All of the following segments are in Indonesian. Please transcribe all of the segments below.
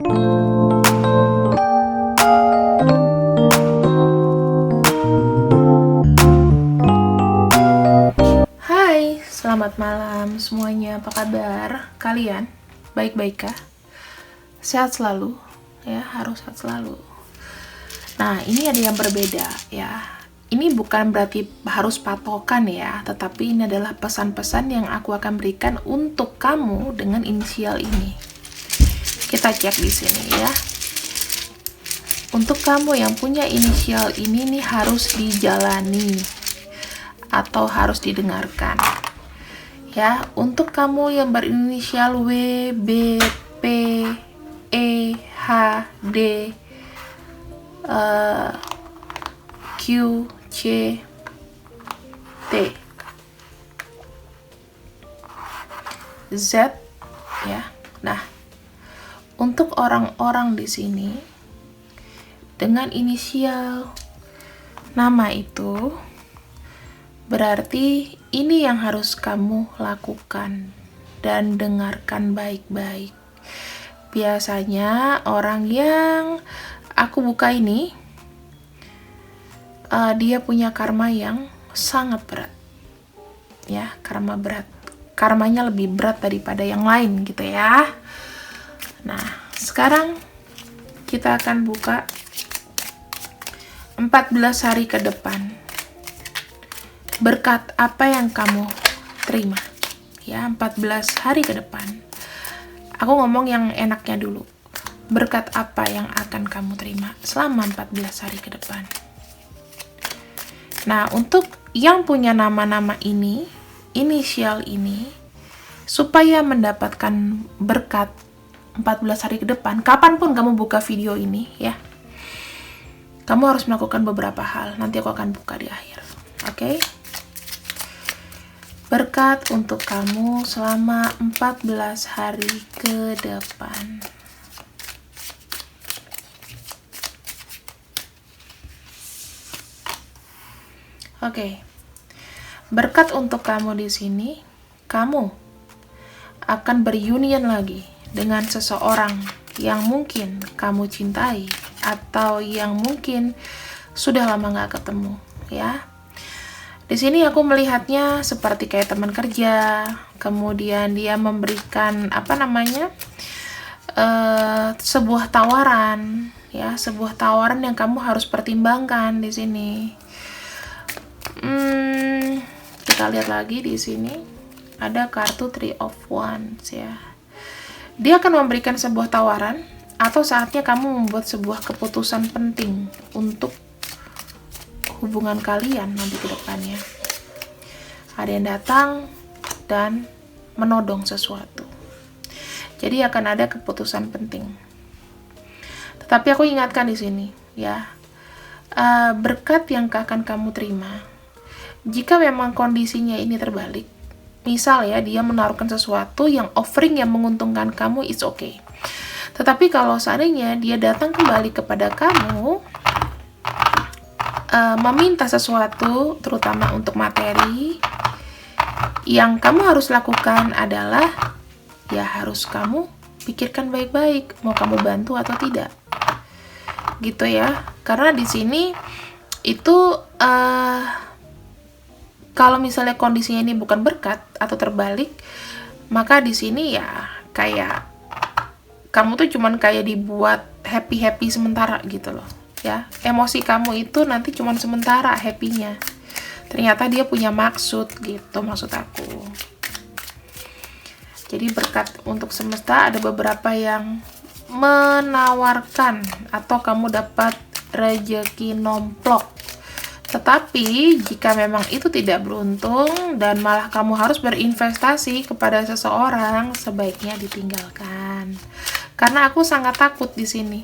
Hai, selamat malam semuanya. Apa kabar kalian? Baik-baik kah? Sehat selalu? Ya, harus sehat selalu. Nah, ini ada yang berbeda ya. Ini bukan berarti harus patokan ya, tetapi ini adalah pesan-pesan yang aku akan berikan untuk kamu dengan inisial ini. Kita cek di sini ya. Untuk kamu yang punya inisial ini nih harus dijalani atau harus didengarkan. Ya, untuk kamu yang berinisial W, B, P, E, H, D, Q, C, T, Z, ya. Nah, untuk orang-orang di sini dengan inisial nama itu, berarti ini yang harus kamu lakukan dan dengarkan baik-baik. Biasanya orang yang aku buka ini, dia punya karma yang sangat berat. Ya, karma berat. Karmanya lebih berat daripada yang lain gitu ya. Nah, sekarang kita akan buka 14 hari ke depan. Berkat apa yang kamu terima. Ya, 14 hari ke depan. Aku ngomong yang enaknya dulu. Berkat apa yang akan kamu terima selama 14 hari ke depan. Nah, untuk yang punya nama-nama ini, inisial ini, supaya mendapatkan berkat 14 hari ke depan, kapanpun kamu buka video ini ya, kamu harus melakukan beberapa hal. Nanti aku akan buka di akhir. Oke? Berkat untuk kamu selama 14 hari ke depan. Oke. Berkat untuk kamu di sini, kamu akan berunion lagi dengan seseorang yang mungkin kamu cintai atau yang mungkin sudah lama nggak ketemu, ya. Di sini aku melihatnya seperti kayak teman kerja, kemudian dia memberikan sebuah tawaran, ya, sebuah tawaran yang kamu harus pertimbangkan di sini. Kita lihat lagi di sini ada kartu Three of Wands ya. Dia akan memberikan sebuah tawaran atau saatnya kamu membuat sebuah keputusan penting untuk hubungan kalian nanti ke depannya. Ada yang datang dan menodong sesuatu. Jadi akan ada keputusan penting. Tetapi aku ingatkan di sini ya, berkat yang akan kamu terima. Jika memang kondisinya ini terbalik, misal ya dia menaruhkan sesuatu yang offering yang menguntungkan kamu, it's okay. Tetapi kalau seandainya dia datang kembali kepada kamu, meminta sesuatu, terutama untuk materi, yang kamu harus lakukan adalah ya harus kamu pikirkan baik-baik mau kamu bantu atau tidak, gitu ya. Karena di sini itu kalau misalnya kondisinya ini bukan berkat atau terbalik, maka di sini ya kayak kamu tuh cuman kayak dibuat happy sementara gitu loh. Ya, emosi kamu itu nanti cuma sementara happy-nya. Ternyata dia punya maksud gitu, maksud aku. Jadi berkat untuk semesta ada beberapa yang menawarkan atau kamu dapat rezeki nomplok. Tetapi jika memang itu tidak beruntung dan malah kamu harus berinvestasi kepada seseorang, sebaiknya ditinggalkan. Karena aku sangat takut di sini.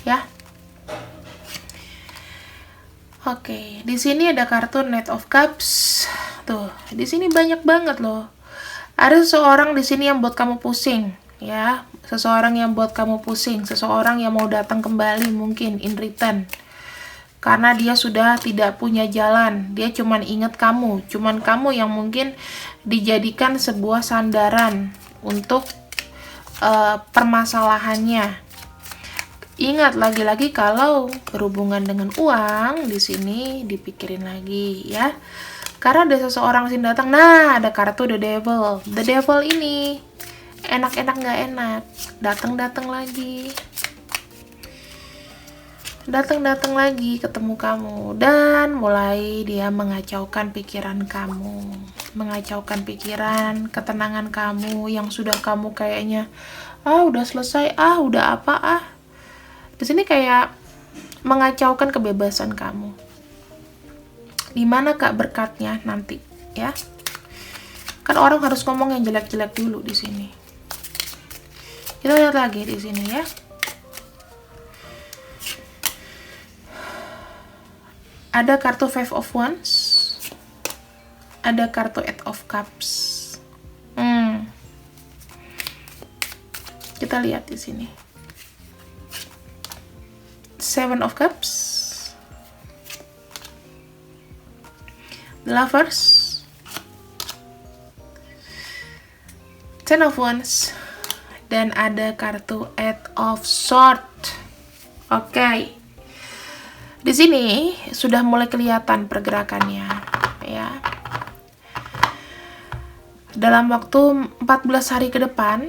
Ya. Oke, di sini ada kartu Knight of Cups. Tuh, di sini banyak banget loh. Ada seseorang di sini yang buat kamu pusing, ya. Seseorang yang buat kamu pusing, seseorang yang mau datang kembali mungkin in return. Karena dia sudah tidak punya jalan, dia cuman ingat kamu, cuman kamu yang mungkin dijadikan sebuah sandaran untuk permasalahannya. Ingat lagi-lagi kalau berhubungan dengan uang di sini dipikirin lagi ya. Karena ada seseorang sini datang. Nah, ada kartu The Devil. The Devil ini enak-enak nggak enak. Datang-datang lagi. Datang-datang lagi ketemu kamu dan mulai dia mengacaukan pikiran kamu. Mengacaukan pikiran, ketenangan kamu yang sudah kamu kayaknya udah selesai, udah apa. Di sini kayak mengacaukan kebebasan kamu. Di mana Kak berkatnya nanti, ya? Kan orang harus ngomong yang jelek-jelek dulu di sini. Kita lihat lagi di sini ya. Ada kartu Five of Wands. Ada kartu Eight of Cups. Kita lihat di sini. Seven of Cups, The Lovers, Ten of Wands, dan ada kartu Eight of Swords. Oke. Di sini sudah mulai kelihatan pergerakannya, ya. Dalam waktu 14 hari ke depan,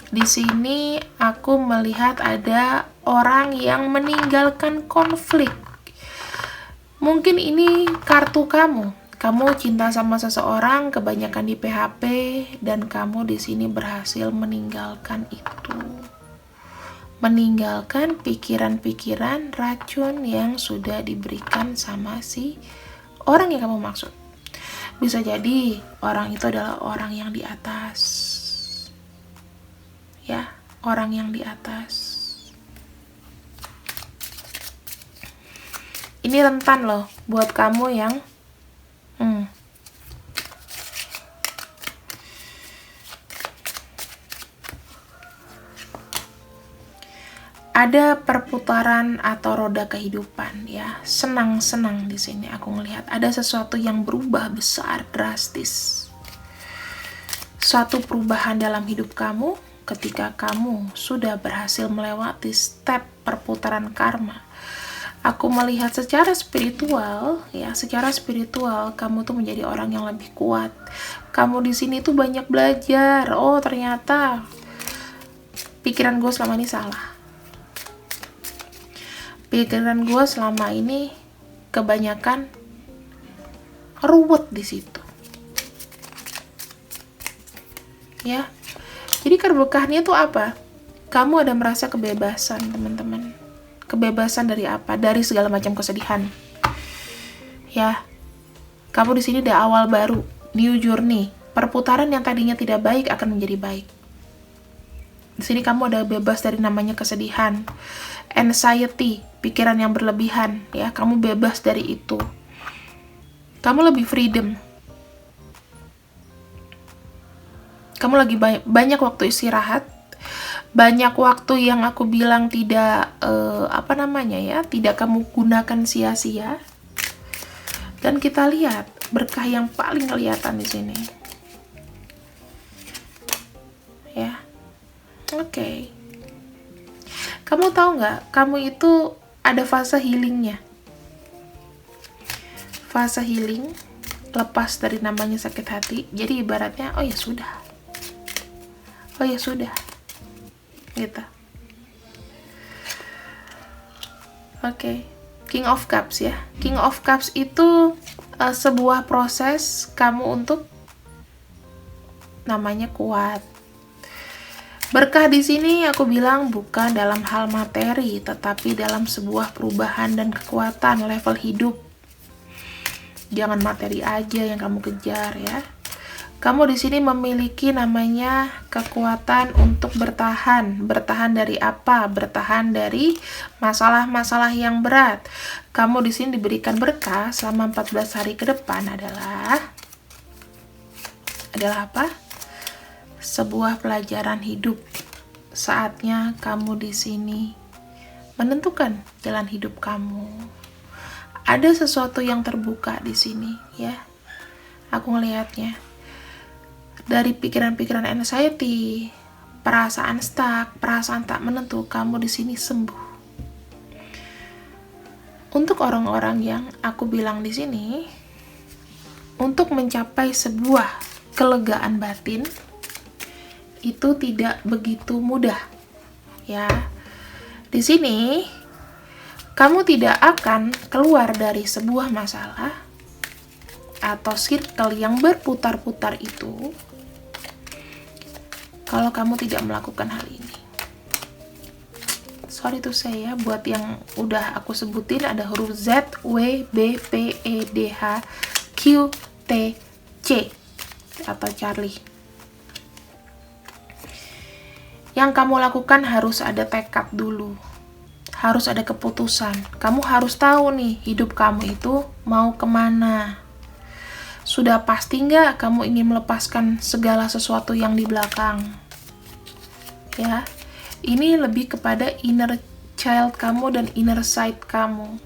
di sini aku melihat ada orang yang meninggalkan konflik. Mungkin ini kartu kamu. Kamu cinta sama seseorang, kebanyakan di PHP, dan kamu di sini berhasil meninggalkan itu. Meninggalkan pikiran-pikiran racun yang sudah diberikan sama si orang yang kamu maksud. Bisa jadi orang itu adalah orang yang di atas. Ya, orang yang di atas. Ini rentan loh buat kamu yang ada perputaran atau roda kehidupan ya. Senang-senang di sini aku melihat ada sesuatu yang berubah besar, drastis. Suatu perubahan dalam hidup kamu ketika kamu sudah berhasil melewati step perputaran karma. Aku melihat secara spiritual, ya, secara spiritual kamu tuh menjadi orang yang lebih kuat. Kamu di sini tuh banyak belajar. Oh, ternyata pikiran gue selama ini salah. Pikiran gue selama ini kebanyakan ruwet di situ. Ya. Jadi keberkahannya tuh apa? Kamu ada merasa kebebasan, teman-teman. Kebebasan dari apa? Dari segala macam kesedihan. Ya. Kamu di sini ada awal baru, new journey. Perputaran yang tadinya tidak baik akan menjadi baik. Di sini kamu ada bebas dari namanya kesedihan, anxiety, pikiran yang berlebihan, ya. Kamu bebas dari itu. Kamu lebih freedom. Kamu lagi banyak waktu istirahat. Banyak waktu yang aku bilang tidak tidak kamu gunakan sia-sia. Dan kita lihat berkah yang paling kelihatan di sini. Ya. Oke. Kamu tahu nggak? Kamu itu ada fase healingnya. Fase healing, lepas dari namanya sakit hati. Jadi ibaratnya, oh ya sudah. Gitu. Oke. King of Cups ya. King of Cups itu sebuah proses kamu untuk namanya kuat. Berkah di sini aku bilang bukan dalam hal materi, tetapi dalam sebuah perubahan dan kekuatan level hidup. Jangan materi aja yang kamu kejar ya. Kamu di sini memiliki namanya kekuatan untuk bertahan. Bertahan dari apa? Bertahan dari masalah-masalah yang berat. Kamu di sini diberikan berkah selama 14 hari ke depan adalah apa? Sebuah pelajaran hidup. Saatnya kamu di sini menentukan jalan hidup kamu. Ada sesuatu yang terbuka di sini, ya. Aku ngelihatnya. dari pikiran-pikiran anxiety, perasaan stuck, perasaan tak menentu, kamu di sini sembuh. Untuk orang-orang yang aku bilang di sini, untuk mencapai sebuah kelegaan batin itu tidak begitu mudah. Ya. Di sini kamu tidak akan keluar dari sebuah masalah atau circle yang berputar-putar itu kalau kamu tidak melakukan hal ini. Sorry to say ya, buat yang udah aku sebutin ada huruf Z, W, B, P, E, D, H, Q, T, C atau Charlie. Yang kamu lakukan harus ada tekad dulu. Harus ada keputusan. Kamu harus tahu nih, hidup kamu itu mau kemana. Sudah pasti nggak kamu ingin melepaskan segala sesuatu yang di belakang? Ya, ini lebih kepada inner child kamu dan inner side kamu.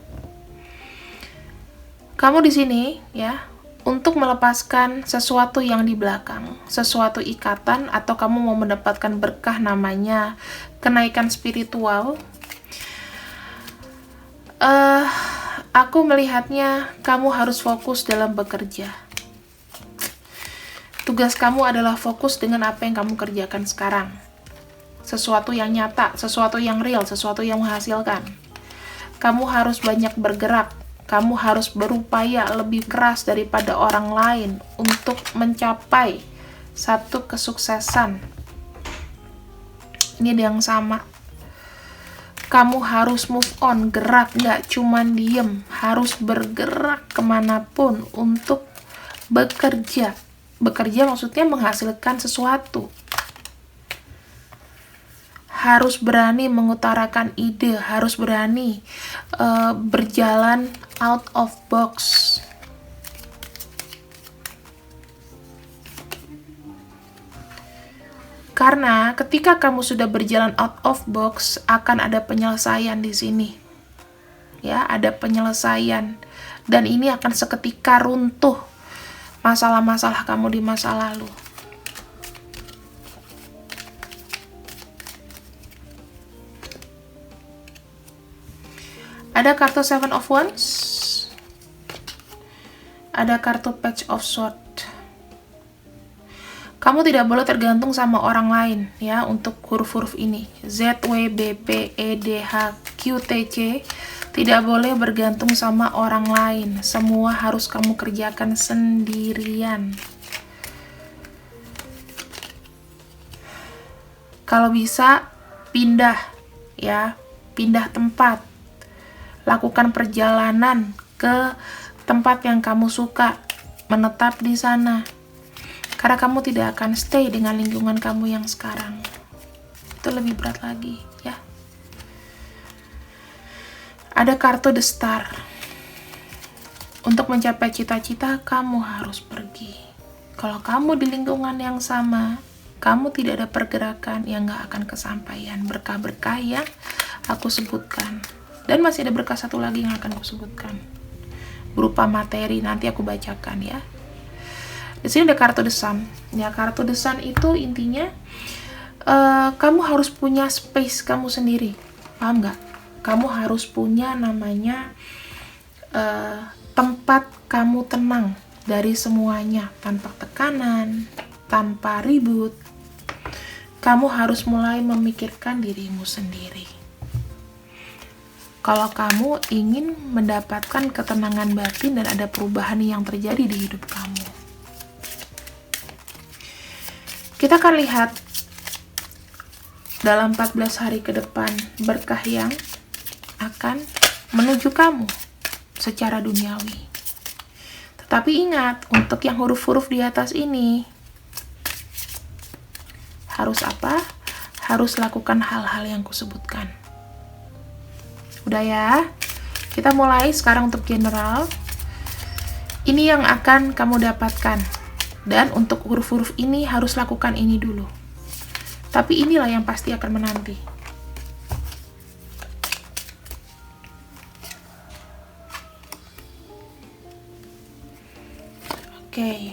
Kamu di sini, ya, untuk melepaskan sesuatu yang di belakang, sesuatu ikatan, atau kamu mau mendapatkan berkah namanya kenaikan spiritual. Aku melihatnya kamu harus fokus dalam bekerja. Tugas kamu adalah fokus dengan apa yang kamu kerjakan sekarang. Sesuatu yang nyata, sesuatu yang real, sesuatu yang menghasilkan. Kamu harus banyak bergerak. Kamu harus berupaya lebih keras daripada orang lain untuk mencapai satu kesuksesan. Ini yang sama. Kamu harus move on, gerak, nggak cuman diem. Harus bergerak kemanapun untuk bekerja. Bekerja maksudnya menghasilkan sesuatu. Harus berani mengutarakan ide, harus berani berjalan out of box. Karena ketika kamu sudah berjalan out of box, akan ada penyelesaian di sini. Ya, ada penyelesaian. Dan ini akan seketika runtuh masalah-masalah kamu di masa lalu. Ada kartu Seven of Wands. Ada kartu Page of Swords. Kamu tidak boleh tergantung sama orang lain ya untuk huruf-huruf ini. Z, W, B, P, E, D, H, Q, T, C. Tidak boleh bergantung sama orang lain. Semua harus kamu kerjakan sendirian. Kalau bisa pindah ya, pindah tempat. Lakukan perjalanan ke tempat yang kamu suka, menetap di sana. Karena kamu tidak akan stay dengan lingkungan kamu yang sekarang. Itu lebih berat lagi, ya. Ada kartu The Star. Untuk mencapai cita-cita, kamu harus pergi. Kalau kamu di lingkungan yang sama, kamu tidak ada pergerakan yang gak akan kesampaian. Berkah-berkah yang aku sebutkan. Dan masih ada berkah satu lagi yang akan aku sebutkan. Berupa materi, nanti aku bacakan ya. Di sini ada kartu The Sun. Ya, kartu The Sun itu intinya kamu harus punya space kamu sendiri. Paham nggak? Kamu harus punya namanya tempat kamu tenang dari semuanya, tanpa tekanan, tanpa ribut. Kamu harus mulai memikirkan dirimu sendiri. Kalau kamu ingin mendapatkan ketenangan batin dan ada perubahan yang terjadi di hidup kamu. Kita akan lihat dalam 14 hari ke depan berkah yang akan menuju kamu secara duniawi. Tetapi ingat, untuk yang huruf-huruf di atas ini, harus apa? Harus lakukan hal-hal yang kusebutkan. Udah ya? Kita mulai sekarang untuk general. Ini yang akan kamu dapatkan. Dan untuk huruf-huruf ini harus lakukan ini dulu. Tapi inilah yang pasti akan menanti. Oke.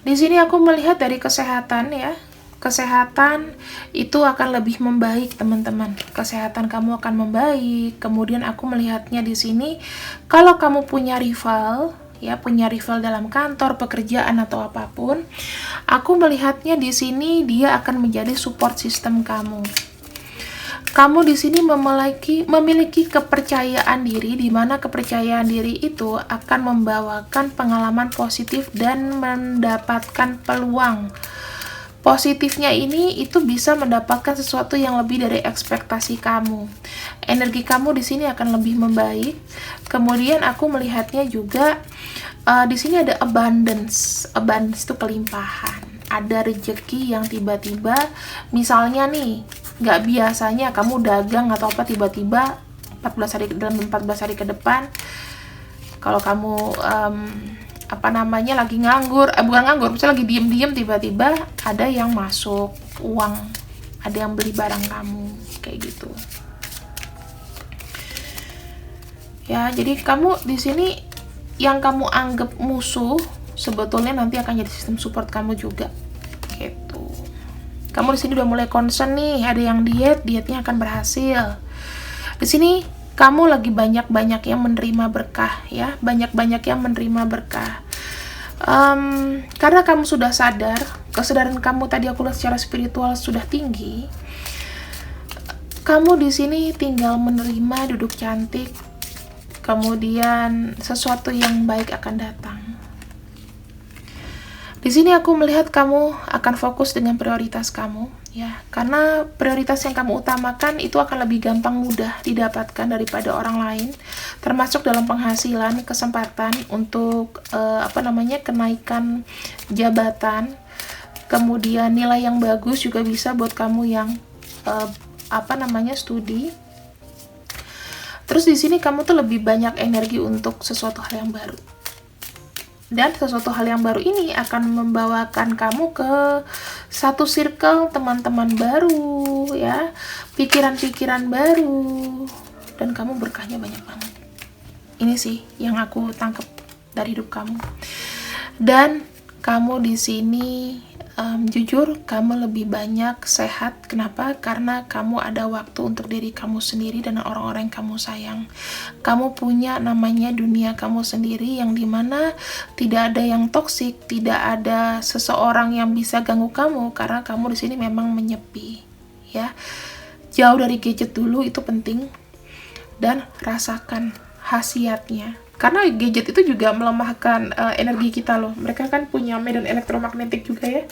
Di sini aku melihat dari kesehatan ya. Kesehatan itu akan lebih membaik, teman-teman. Kesehatan kamu akan membaik. Kemudian aku melihatnya di sini, kalau kamu punya rival, ya, punya rival dalam kantor, pekerjaan atau apapun, aku melihatnya di sini dia akan menjadi support system kamu. Kamu di sini memiliki kepercayaan diri, di mana kepercayaan diri itu akan membawakan pengalaman positif dan mendapatkan peluang. Positifnya ini itu bisa mendapatkan sesuatu yang lebih dari ekspektasi kamu. Energi kamu di sini akan lebih membaik. Kemudian aku melihatnya juga di sini ada abundance. Abundance itu kelimpahan. Ada rezeki yang tiba-tiba, misalnya nih, nggak biasanya kamu dagang atau apa, tiba-tiba 14 hari dalam 14 hari ke depan, kalau kamu lagi nganggur, bukan nganggur, misalnya lagi diem-diem, tiba-tiba ada yang masuk uang, ada yang beli barang kamu, kayak gitu. Ya, jadi kamu di sini yang kamu anggap musuh sebetulnya nanti akan jadi sistem support kamu juga, gitu. Kamu di sini udah mulai concern nih, ada yang dietnya akan berhasil. Di sini kamu lagi banyak-banyak yang menerima berkah ya, banyak-banyak yang menerima berkah. Karena kamu sudah sadar, kesadaran kamu tadi aku lihat secara spiritual sudah tinggi. Kamu di sini tinggal menerima, duduk cantik, kemudian sesuatu yang baik akan datang. Di sini aku melihat kamu akan fokus dengan prioritas kamu, ya, karena prioritas yang kamu utamakan itu akan lebih gampang mudah didapatkan daripada orang lain, termasuk dalam penghasilan, kesempatan untuk kenaikan jabatan, kemudian nilai yang bagus juga bisa buat kamu yang studi. Terus di sini kamu tuh lebih banyak energi untuk sesuatu hal yang baru. Dan sesuatu hal yang baru ini akan membawakan kamu ke satu circle teman-teman baru, ya, pikiran-pikiran baru, dan kamu berkahnya banyak banget. Ini sih yang aku tangkap dari hidup kamu. Dan kamu di sini jujur, kamu lebih banyak sehat. Kenapa? Karena kamu ada waktu untuk diri kamu sendiri dan orang-orang yang kamu sayang. Kamu punya namanya dunia kamu sendiri, yang dimana tidak ada yang toksik, tidak ada seseorang yang bisa ganggu kamu, karena kamu di sini memang menyepi, ya. Jauh dari gadget dulu, itu penting, dan rasakan khasiatnya. Karena gadget itu juga melemahkan energi kita loh. Mereka kan punya medan elektromagnetik juga ya.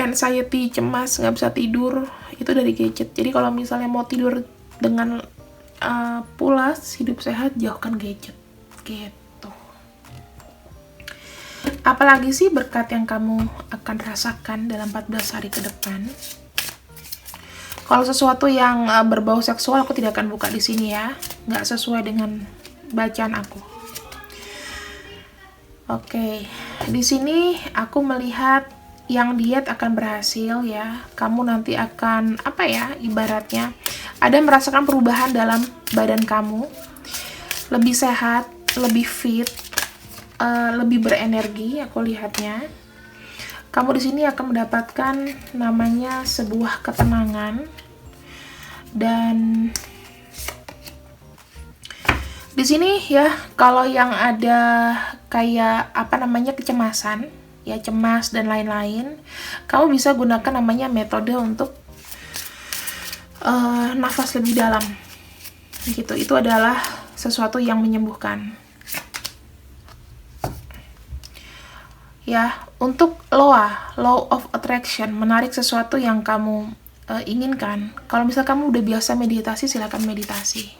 Anxiety, cemas, nggak bisa tidur, itu dari gadget. Jadi kalau misalnya mau tidur dengan pulas, hidup sehat, jauhkan gadget. Gitu. Apalagi sih berkat yang kamu akan rasakan dalam 14 hari ke depan. Kalau sesuatu yang berbau seksual aku tidak akan buka di sini ya, nggak sesuai dengan bacaan aku. Oke, di sini aku melihat yang diet akan berhasil ya. Kamu nanti akan ibaratnya ada merasakan perubahan dalam badan kamu, lebih sehat, lebih fit, lebih berenergi. Aku lihatnya. Kamu di sini akan mendapatkan namanya sebuah ketenangan, dan di sini ya, kalau yang ada kayak kecemasan, ya, cemas dan lain-lain, kamu bisa gunakan namanya metode untuk nafas lebih dalam. Gitu. Itu adalah sesuatu yang menyembuhkan. Ya, untuk law of attraction, menarik sesuatu yang kamu inginkan. Kalau misal kamu udah biasa meditasi, silakan meditasi.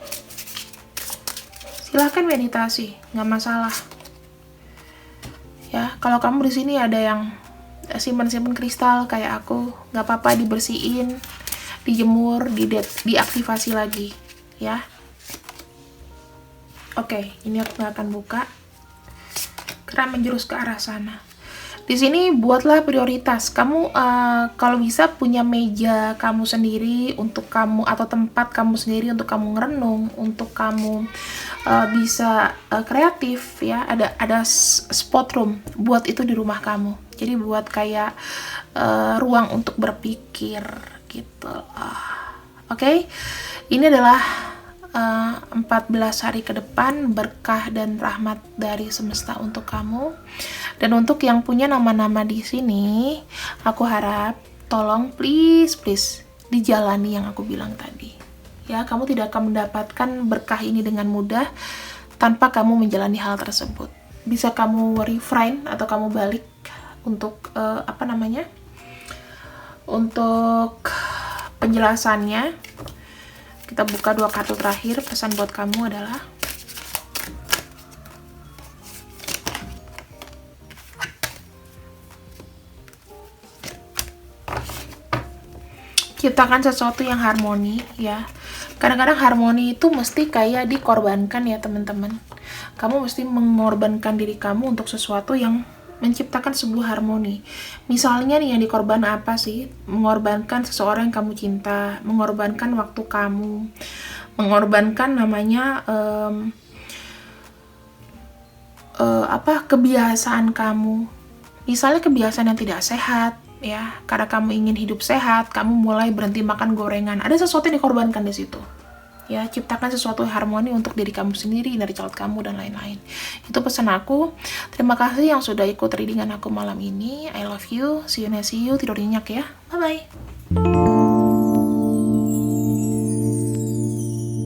Silahkan meditasi, nggak masalah. Ya, kalau kamu di sini ada yang simpen kristal kayak aku, nggak apa-apa, dibersihin, dijemur, diaktifasi lagi, ya. Oke, ini aku nggak akan buka karena menjurus ke arah sana. Di sini buatlah prioritas. Kamu kalau bisa punya meja kamu sendiri untuk kamu, atau tempat kamu sendiri untuk kamu ngerenung, untuk kamu bisa kreatif ya. Ada spot room buat itu di rumah kamu. Jadi buat kayak ruang untuk berpikir gitu. Oke. Ini adalah 14 hari ke depan berkah dan rahmat dari semesta untuk kamu. Dan untuk yang punya nama-nama di sini, aku harap tolong please dijalani yang aku bilang tadi. Ya, kamu tidak akan mendapatkan berkah ini dengan mudah tanpa kamu menjalani hal tersebut. Bisa kamu refrain atau kamu balik untuk untuk penjelasannya. Kita buka 2 kartu terakhir. Pesan buat kamu adalah ciptakan sesuatu yang harmoni ya. Kadang-kadang harmoni itu mesti kayak dikorbankan ya teman-teman. Kamu mesti mengorbankan diri kamu untuk sesuatu yang menciptakan sebuah harmoni. Misalnya nih, yang dikorban apa sih? Mengorbankan seseorang yang kamu cinta, mengorbankan waktu kamu, mengorbankan namanya kebiasaan kamu. Misalnya kebiasaan yang tidak sehat ya, karena kamu ingin hidup sehat, kamu mulai berhenti makan gorengan. Ada sesuatu yang dikorbankan di situ. Ya, ciptakan sesuatu harmoni untuk diri kamu sendiri, dari calon kamu, dan lain-lain. Itu pesan aku. Terima kasih yang sudah ikut readingan aku malam ini. I love you. See you, tidur nyenyak ya. Bye-bye.